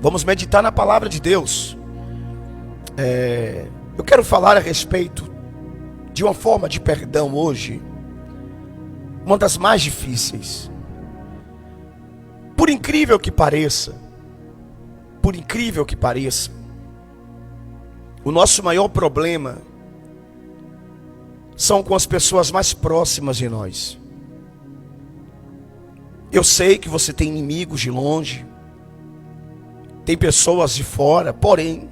Vamos meditar na palavra de Deus. Eu quero falar a respeito de uma forma de perdão hoje, uma das mais difíceis. Por incrível que pareça, o nosso maior problema são com as pessoas mais próximas de nós. Eu sei que você tem inimigos de longe, tem pessoas de fora, porém,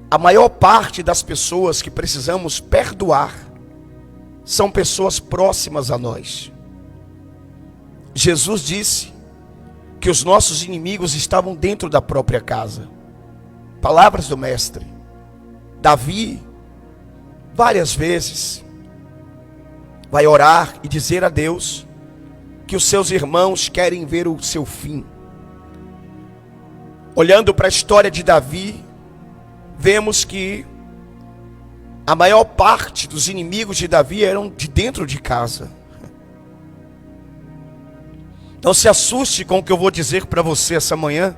a maior parte das pessoas que precisamos perdoar são pessoas próximas a nós. Jesus disse que os nossos inimigos estavam dentro da própria casa. Palavras do mestre. Davi, várias vezes, vai orar e dizer a Deus que os seus irmãos querem ver o seu fim. Olhando para a história de Davi, vemos que a maior parte dos inimigos de Davi eram de dentro de casa. Não se assuste com o que eu vou dizer para você essa manhã,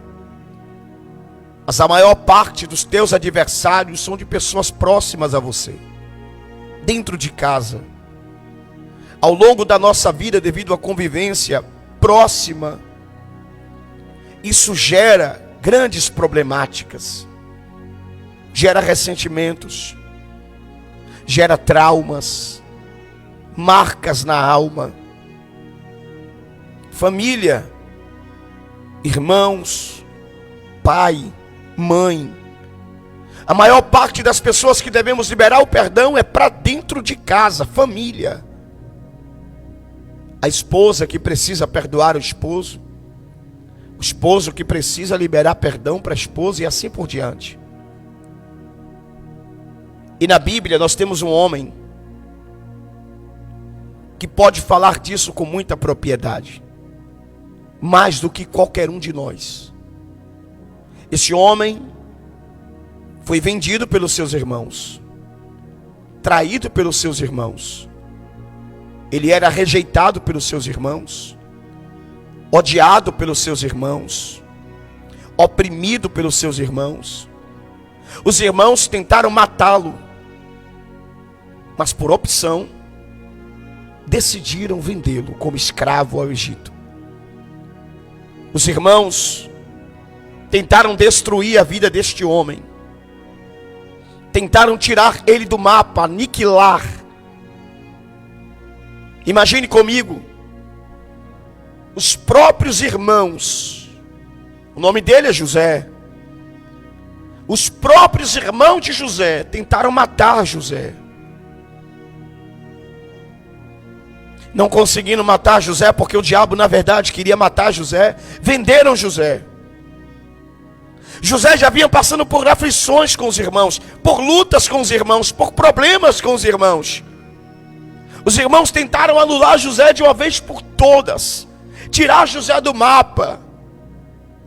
mas a maior parte dos teus adversários são de pessoas próximas a você, dentro de casa. Ao longo da nossa vida, devido à convivência próxima, isso gera grandes problemáticas, gera ressentimentos, gera traumas, marcas na alma. Família, irmãos, pai, mãe. A maior parte das pessoas que devemos liberar o perdão é para dentro de casa, família. A esposa que precisa perdoar o esposo que precisa liberar perdão para a esposa e assim por diante. E na Bíblia nós temos um homem que pode falar disso com muita propriedade, mais do que qualquer um de nós. Esse homem foi vendido pelos seus irmãos, traído pelos seus irmãos. Ele era rejeitado pelos seus irmãos, odiado pelos seus irmãos, oprimido pelos seus irmãos. Os irmãos tentaram matá-lo, mas por opção decidiram vendê-lo como escravo ao Egito. Os irmãos tentaram destruir a vida deste homem, tentaram tirar ele do mapa, aniquilar. Imagine comigo, os próprios irmãos, o nome dele é José, os próprios irmãos de José tentaram matar José. Não conseguiram matar José porque o diabo na verdade queria matar José. Venderam José. José já vinha passando por aflições com os irmãos, por lutas com os irmãos, por problemas com os irmãos. Os irmãos tentaram anular José de uma vez por todas, tirar José do mapa,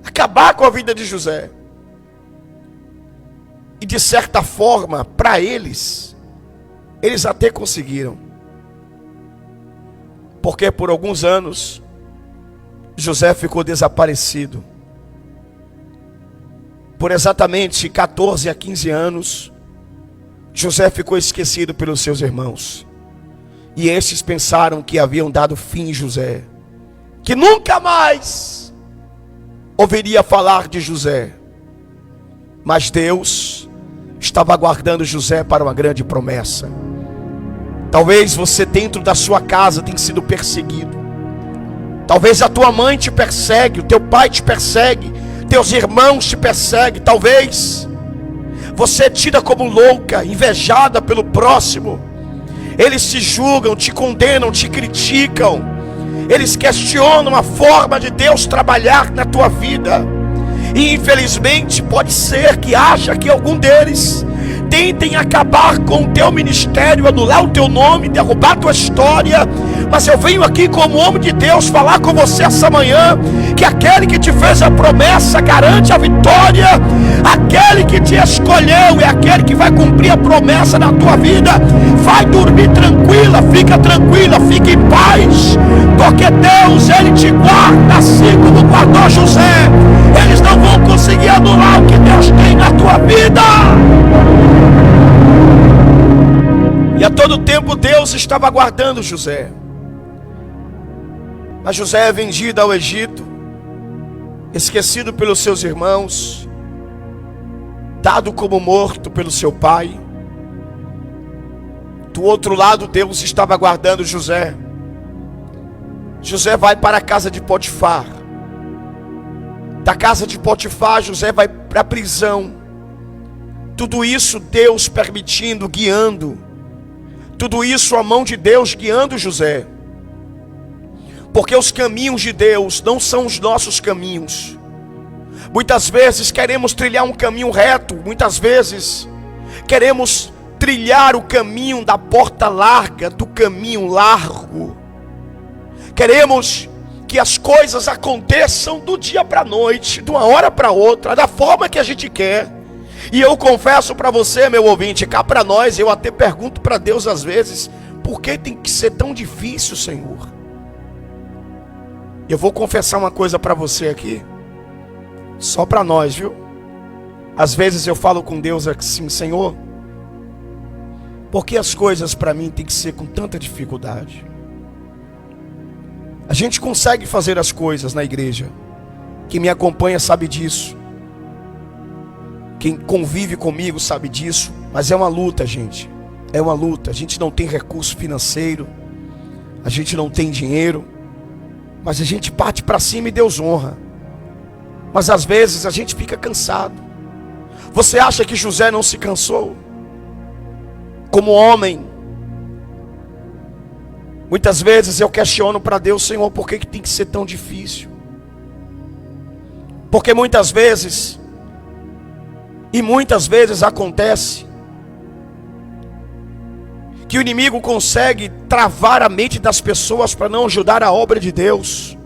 acabar com a vida de José. E de certa forma, para eles até conseguiram. Porque por alguns anos, José ficou desaparecido. Por exatamente 14 a 15 anos, José ficou esquecido pelos seus irmãos. E estes pensaram que haviam dado fim em José, que nunca mais ouviria falar de José. Mas Deus estava aguardando José para uma grande promessa. Talvez você dentro da sua casa tenha sido perseguido. Talvez a tua mãe te persegue, o teu pai te persegue, teus irmãos te perseguem. Talvez você é tida como louca, invejada pelo próximo. Eles te julgam, te condenam, te criticam. Eles questionam a forma de Deus trabalhar na tua vida. E infelizmente pode ser que haja que algum deles tentem acabar com o teu ministério, anular o teu nome, derrubar a tua história. Mas eu venho aqui como homem de Deus falar com você essa manhã, que aquele que te fez a promessa garante a vitória. Aquele que te escolheu é aquele que vai cumprir a promessa na tua vida. Vai dormir tranquila, fica em paz, porque Deus, Ele te guarda assim como guardou José. Eles não vão anular o que Deus tem na tua vida. E a todo tempo Deus estava guardando José. Mas José é vendido ao Egito, esquecido pelos seus irmãos, dado como morto pelo seu pai. Do outro lado, Deus estava guardando José. José vai para a casa de Potifar. Da casa de Potifar, José vai para a prisão. Tudo isso Deus permitindo, guiando. Tudo isso a mão de Deus guiando José. Porque os caminhos de Deus não são os nossos caminhos. Muitas vezes queremos trilhar um caminho reto. Muitas vezes queremos trilhar o caminho da porta larga, do caminho largo. Queremos que as coisas aconteçam do dia para a noite, de uma hora para outra, da forma que a gente quer. E eu confesso para você, meu ouvinte, cá para nós, eu até pergunto para Deus às vezes, por que tem que ser tão difícil, Senhor? Eu vou confessar uma coisa para você aqui, só para nós, viu? Às vezes eu falo com Deus assim, Senhor, por que as coisas para mim tem que ser com tanta dificuldade? A gente consegue fazer as coisas na igreja. Quem me acompanha sabe disso. Quem convive comigo sabe disso. Mas é uma luta, gente. É uma luta. A gente não tem recurso financeiro. A gente não tem dinheiro. Mas a gente parte para cima e Deus honra. Mas às vezes a gente fica cansado. Você acha que José não se cansou? Como homem. Muitas vezes eu questiono para Deus, Senhor, por que tem que ser tão difícil? Porque muitas vezes acontece que o inimigo consegue travar a mente das pessoas para não ajudar a obra de Deus.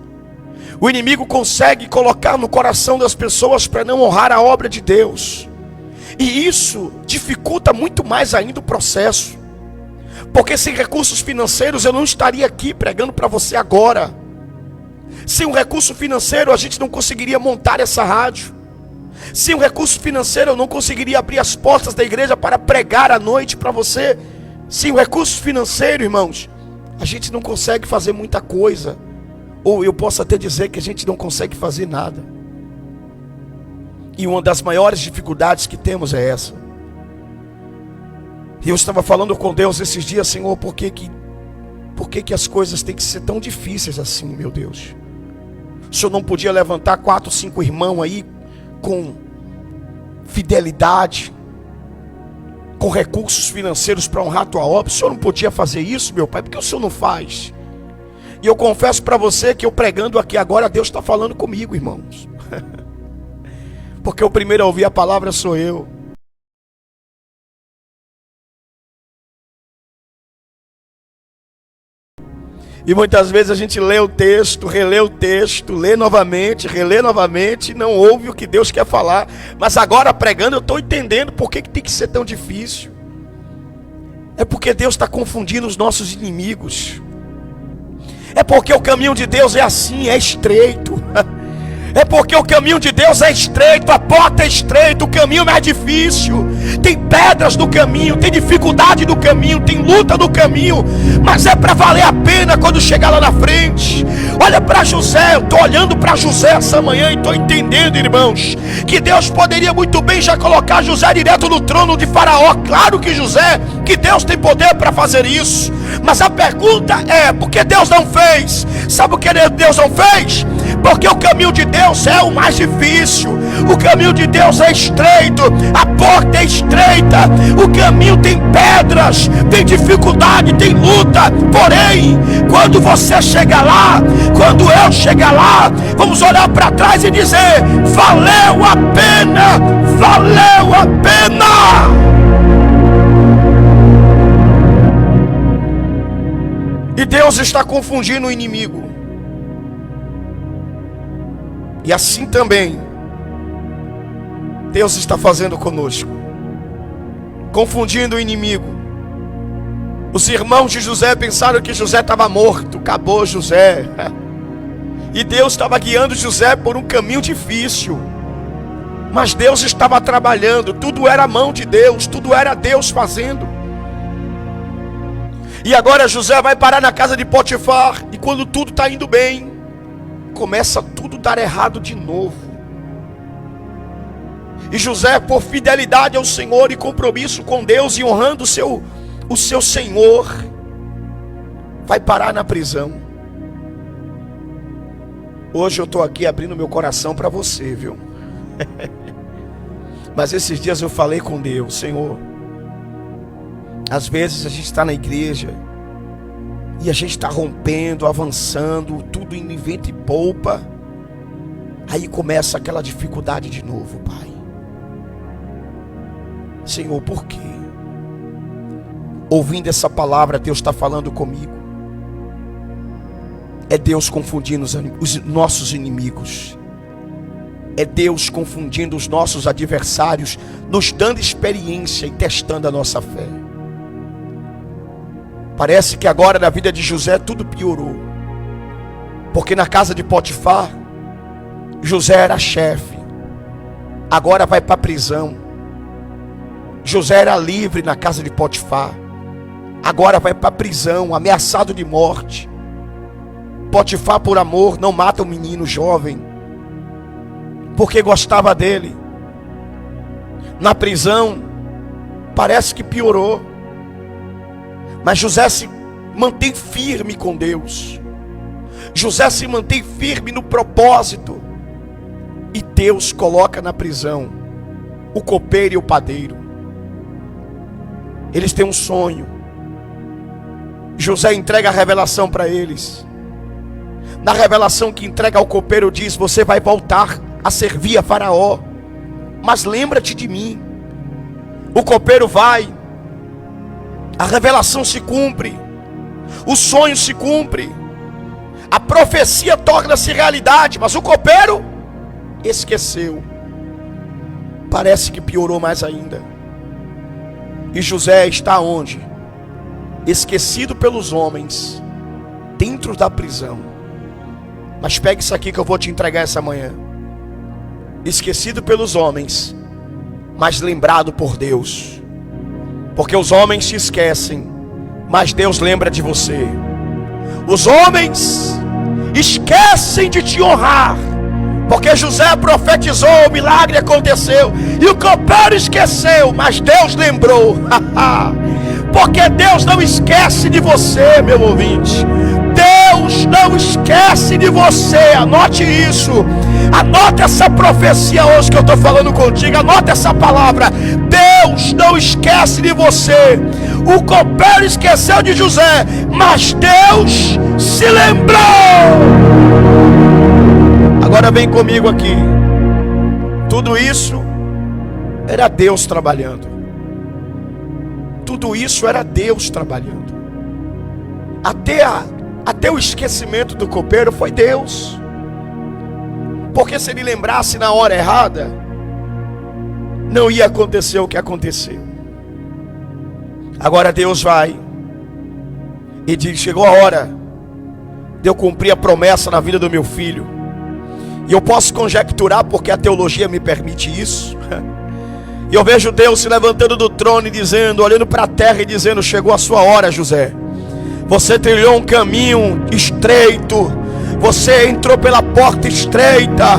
O inimigo consegue colocar no coração das pessoas para não honrar a obra de Deus. E isso dificulta muito mais ainda o processo. Porque sem recursos financeiros eu não estaria aqui pregando para você agora. Sem um recurso financeiro a gente não conseguiria montar essa rádio. Sem um recurso financeiro eu não conseguiria abrir as portas da igreja para pregar à noite para você. Sem um recurso financeiro, irmãos, a gente não consegue fazer muita coisa. Ou eu posso até dizer que a gente não consegue fazer nada. E uma das maiores dificuldades que temos é essa. E eu estava falando com Deus esses dias, Senhor, por que as coisas têm que ser tão difíceis assim, meu Deus? O Senhor não podia levantar 4, 5 irmãos aí com fidelidade, com recursos financeiros para honrar a tua obra? O Senhor não podia fazer isso, meu Pai? Por que o Senhor não faz? E eu confesso para você que eu pregando aqui agora, Deus está falando comigo, irmãos. Porque o primeiro a ouvir a palavra sou eu. E muitas vezes a gente lê o texto, relê o texto, lê novamente, relê novamente, não ouve o que Deus quer falar. Mas agora pregando eu estou entendendo por que tem que ser tão difícil. É porque Deus está confundindo os nossos inimigos. É porque o caminho de Deus é assim, é estreito. É porque o caminho de Deus é estreito, a porta é estreita, o caminho é difícil. Tem pedras no caminho, tem dificuldade no caminho, tem luta no caminho. Mas é para valer a pena quando chegar lá na frente. Olha para José, eu estou olhando para José essa manhã e estou entendendo, irmãos, que Deus poderia muito bem já colocar José direto no trono de Faraó. Claro que Deus tem poder para fazer isso. Mas a pergunta é, por que Deus não fez? Sabe o que Deus não fez? Porque o caminho de Deus é o mais difícil. O caminho de Deus é estreito. A porta é estreita. O caminho tem pedras, tem dificuldade, tem luta. Porém, quando você chegar lá, quando eu chegar lá, vamos olhar para trás e dizer: valeu a pena, valeu a pena. E Deus está confundindo o inimigo. E assim também Deus está fazendo conosco, confundindo o inimigo. Os irmãos de José pensaram que José estava morto. Acabou José. E Deus estava guiando José por um caminho difícil. Mas Deus estava trabalhando, tudo era a mão de Deus, tudo era Deus fazendo. E agora José vai parar na casa de Potifar, e quando tudo está indo bem, começa tudo a dar errado de novo. E José, por fidelidade ao Senhor e compromisso com Deus e honrando o seu Senhor, vai parar na prisão. Hoje eu estou aqui abrindo meu coração para você, viu? Mas esses dias eu falei com Deus: Senhor, às vezes a gente está na igreja e a gente está rompendo, avançando, tudo em vento e polpa. Aí começa aquela dificuldade de novo, Pai. Senhor, por quê? Ouvindo essa palavra, Deus está falando comigo. É Deus confundindo os nossos inimigos. É Deus confundindo os nossos adversários, nos dando experiência e testando a nossa fé. Parece que agora na vida de José tudo piorou. Porque na casa de Potifar, José era chefe. Agora vai para a prisão. José era livre na casa de Potifar. Agora vai para a prisão, ameaçado de morte. Potifar, por amor, não mata um menino jovem, porque gostava dele. Na prisão, parece que piorou. Mas José se mantém firme com Deus. José se mantém firme no propósito. E Deus coloca na prisão o copeiro e o padeiro. Eles têm um sonho. José entrega a revelação para eles. Na revelação que entrega ao copeiro diz: você vai voltar a servir a Faraó, mas lembra-te de mim. O copeiro vai. A revelação se cumpre. O sonho se cumpre. A profecia torna-se realidade. Mas o copeiro esqueceu. Parece que piorou mais ainda. E José está onde? Esquecido pelos homens, dentro da prisão. Mas pegue isso aqui que eu vou te entregar essa manhã. Esquecido pelos homens, mas lembrado por Deus. Porque os homens se esquecem, mas Deus lembra de você. Os homens esquecem de te honrar, porque José profetizou, o milagre aconteceu, e o copeiro esqueceu, mas Deus lembrou. Porque Deus não esquece de você, meu ouvinte. Deus não esquece de você. Anote isso. Anota essa profecia hoje que eu estou falando contigo. Anota essa palavra. Deus não esquece de você. O copeiro esqueceu de José, mas Deus se lembrou. Agora vem comigo aqui. Tudo isso era Deus trabalhando. Tudo isso era Deus trabalhando. Até o esquecimento do copeiro foi Deus. Porque se ele lembrasse na hora errada, não ia acontecer o que aconteceu. Agora Deus vai e diz: chegou a hora de eu cumprir a promessa na vida do meu filho. E eu posso conjecturar, porque a teologia me permite isso. E eu vejo Deus se levantando do trono e dizendo, olhando para a terra e dizendo: chegou a sua hora, José. Você trilhou um caminho estreito. Você entrou pela porta estreita.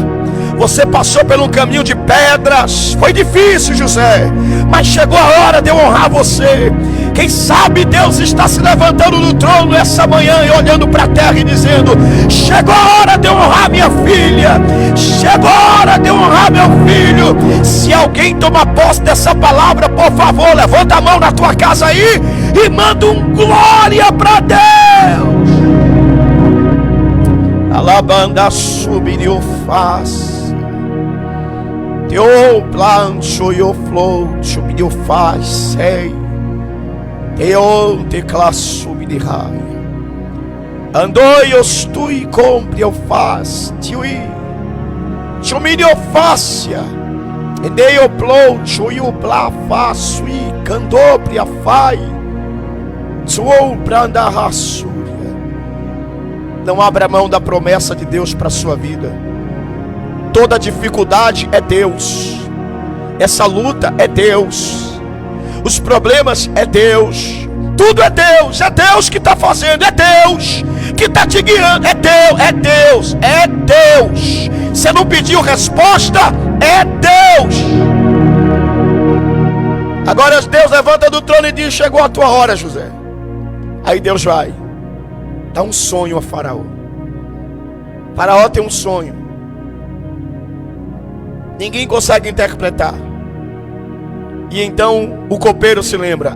Você passou por um caminho de pedras. Foi difícil, José, mas chegou a hora de eu honrar você. Quem sabe Deus está se levantando do trono essa manhã e olhando para a terra e dizendo: chegou a hora de eu honrar minha filha. Chegou a hora de eu honrar meu filho. Se alguém toma posse dessa palavra, por favor, levanta a mão na tua casa aí e manda um glória para Deus. Alabanda subir o faz. Teu plancho e o flow subir o faz, sei. Eu te classo me de raia. Andoi os tu e compre eu faz. Tiui. Chumine eu fácia. Endei o plou, chui o blá faço e candobre a fai. Suou branda raçúria. Não abra mão da promessa de Deus para a sua vida. Toda dificuldade é Deus. Essa luta é Deus. Os problemas é Deus. Tudo é Deus. É Deus que está fazendo. É Deus que está te guiando. É Deus. É Deus. É Deus. Você não pediu resposta? É Deus. Agora Deus levanta do trono e diz: chegou a tua hora, José. Aí Deus vai dá um sonho a Faraó. Faraó tem um sonho, ninguém consegue interpretar. E então o copeiro se lembra: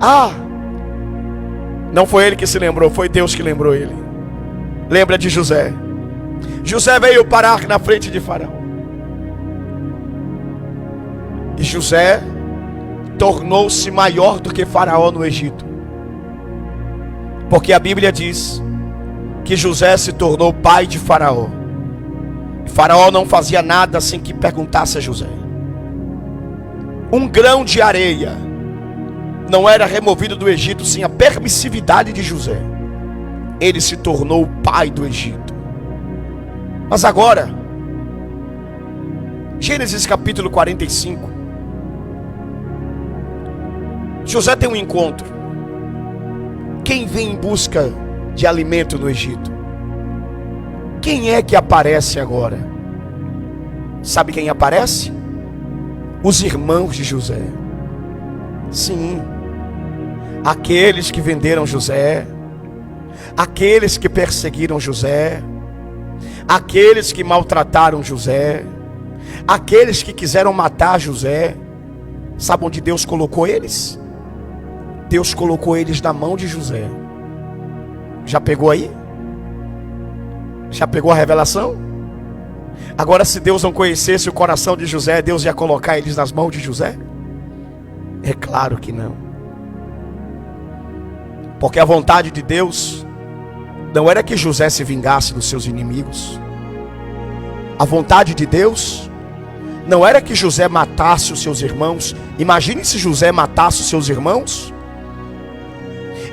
não foi ele que se lembrou, foi Deus que lembrou ele. Lembra de José. José veio parar na frente de Faraó. E José tornou-se maior do que Faraó no Egito. Porque a Bíblia diz que José se tornou pai de Faraó. E Faraó não fazia nada sem que perguntasse a José. Um grão de areia não era removido do Egito sem a permissividade de José. Ele se tornou o pai do Egito. Mas agora, Gênesis capítulo 45, José tem um encontro. Quem vem em busca de alimento no Egito? Quem é que aparece agora? Sabe quem aparece? Os irmãos de José. Sim, aqueles que venderam José, aqueles que perseguiram José, aqueles que maltrataram José, aqueles que quiseram matar José. Sabe onde Deus colocou eles? Deus colocou eles na mão de José. Já pegou aí? Já pegou a revelação? Agora, se Deus não conhecesse o coração de José, Deus ia colocar eles nas mãos de José? É claro que não. Porque a vontade de Deus não era que José se vingasse dos seus inimigos. A vontade de Deus não era que José matasse os seus irmãos. Imagine se José matasse os seus irmãos.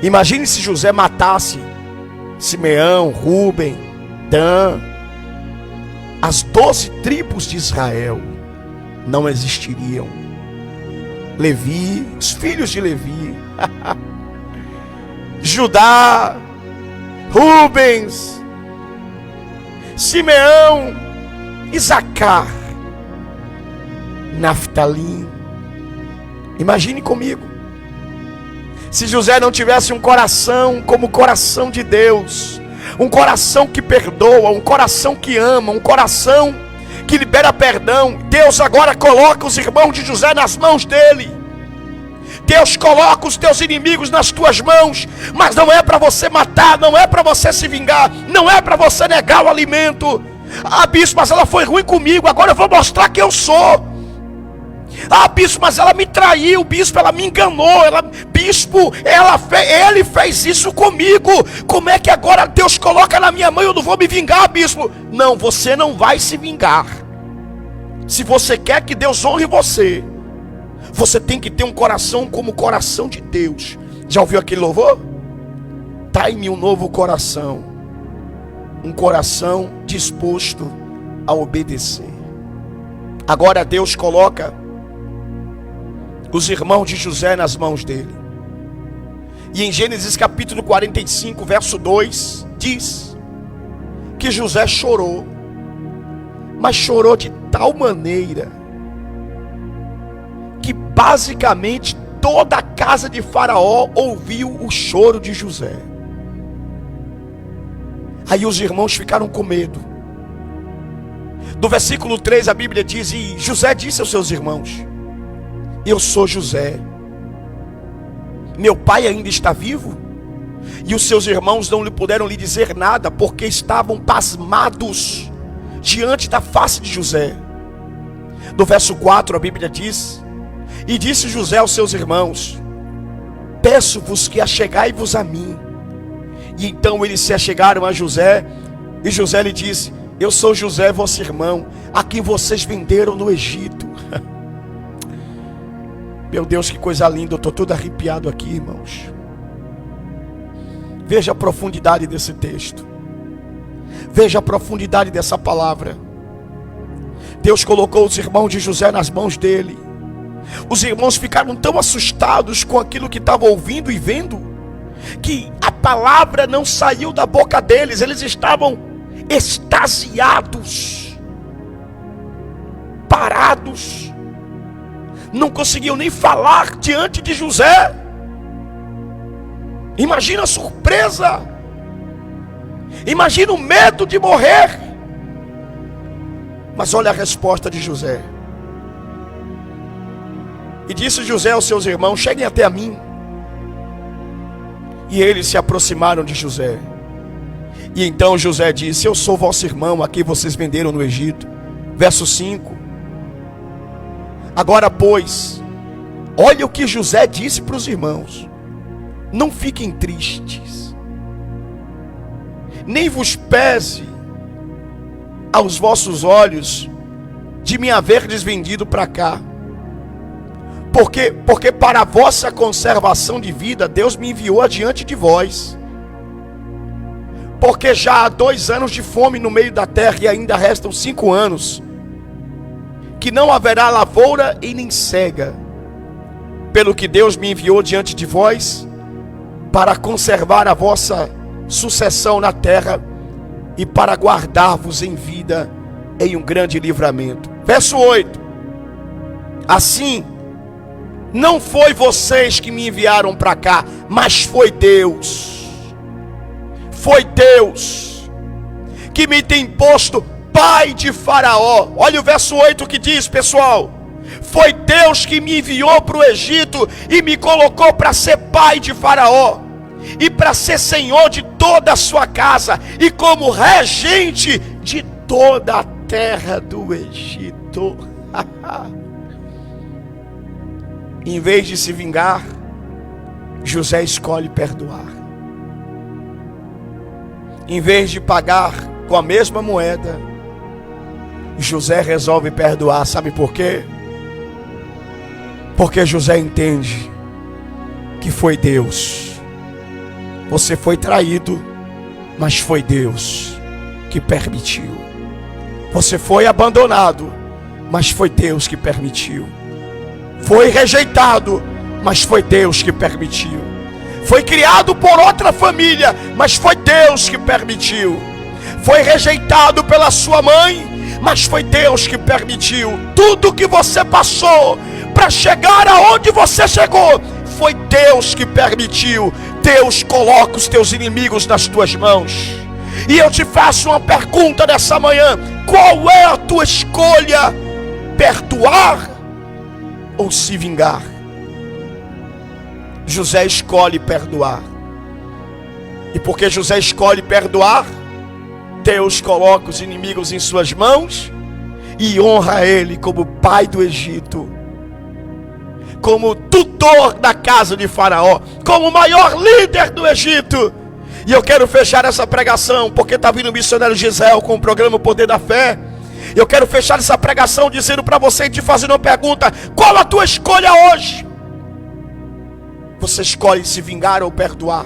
Imagine se José matasse Simeão, Rúben, Dan. As 12 tribos de Israel não existiriam. Levi, os filhos de Levi, Judá, Rubens, Simeão, Isacar, Naftalim. Imagine comigo, se José não tivesse um coração como o coração de Deus, um coração que perdoa, um coração que ama, um coração que libera perdão. Deus agora coloca os irmãos de José nas mãos dele. Deus coloca os teus inimigos nas tuas mãos, mas não é para você matar, não é para você se vingar, não é para você negar o alimento. Bispo, mas ela foi ruim comigo, agora eu vou mostrar quem eu sou. Bispo, mas ela me traiu, bispo, ela me enganou, ele fez isso comigo. Como é que agora Deus coloca na minha mão e eu não vou me vingar, bispo? Não, você não vai se vingar. Se você quer que Deus honre você, você tem que ter um coração como o coração de Deus. Já ouviu aquele louvor? Dai-me um novo coração, um coração disposto a obedecer. Agora Deus coloca os irmãos de José nas mãos dele. E em Gênesis capítulo 45, verso 2, diz que José chorou, mas chorou de tal maneira que basicamente toda a casa de Faraó ouviu o choro de José. Aí os irmãos ficaram com medo. Do versículo 3 a Bíblia diz: e José disse aos seus irmãos: eu sou José, meu pai ainda está vivo? E os seus irmãos não lhe puderam lhe dizer nada, porque estavam pasmados diante da face de José. No verso 4 a Bíblia diz: e disse José aos seus irmãos: peço-vos que achegai-vos a mim. E então eles se achegaram a José, e José lhe disse: eu sou José, vosso irmão, a quem vocês venderam no Egito. Meu Deus, que coisa linda, eu estou todo arrepiado aqui, irmãos. Veja a profundidade desse texto. Veja a profundidade dessa palavra. Deus colocou os irmãos de José nas mãos dele. Os irmãos ficaram tão assustados com aquilo que estavam ouvindo e vendo, que a palavra não saiu da boca deles. Eles estavam extasiados, parados, não conseguiam nem falar diante de José. Imagina a surpresa, imagina o medo de morrer. Mas olha a resposta de José. E disse José aos seus irmãos: cheguem até a mim. E eles se aproximaram de José. E então José disse: eu sou vosso irmão, a quem vocês venderam no Egito. Verso 5. Agora, pois, olha o que José disse para os irmãos: não fiquem tristes, nem vos pese aos vossos olhos de me haverdes vendido para cá. Porque para a vossa conservação de vida Deus me enviou adiante de vós. Porque já há 2 anos de fome no meio da terra, e ainda restam 5 anos, que não haverá lavoura e nem cega. Pelo que Deus me enviou diante de vós, para conservar a vossa sucessão na terra, e para guardar-vos em vida em um grande livramento. Verso 8. Assim, não foi vocês que me enviaram para cá, mas foi Deus. Foi Deus que me tem posto pai de Faraó. Olha o verso 8 que diz, pessoal: foi Deus que me enviou para o Egito e me colocou para ser pai de Faraó, e para ser senhor de toda a sua casa, e como regente de toda a terra do Egito. Em vez de se vingar, José escolhe perdoar. Em vez de pagar com a mesma moeda, José resolve perdoar. Sabe por quê? Porque José entende que foi Deus. Você foi traído, mas foi Deus que permitiu. Você foi abandonado, mas foi Deus que permitiu. Foi rejeitado, mas foi Deus que permitiu. Foi criado por outra família, mas foi Deus que permitiu. Foi rejeitado pela sua mãe, mas foi Deus que permitiu. Tudo que você passou para chegar aonde você chegou, foi Deus que permitiu. Deus coloca os teus inimigos nas tuas mãos. E eu te faço uma pergunta nessa manhã: qual é a tua escolha? Perdoar ou se vingar? José escolhe perdoar. E porque José escolhe perdoar, Deus coloca os inimigos em suas mãos e honra ele como pai do Egito, como tutor da casa de Faraó, como o maior líder do Egito. E eu quero fechar essa pregação, porque está vindo o missionário Gisel com o programa Poder da Fé. Eu quero fechar essa pregação dizendo para você e te fazendo uma pergunta: qual a tua escolha hoje? Você escolhe se vingar ou perdoar?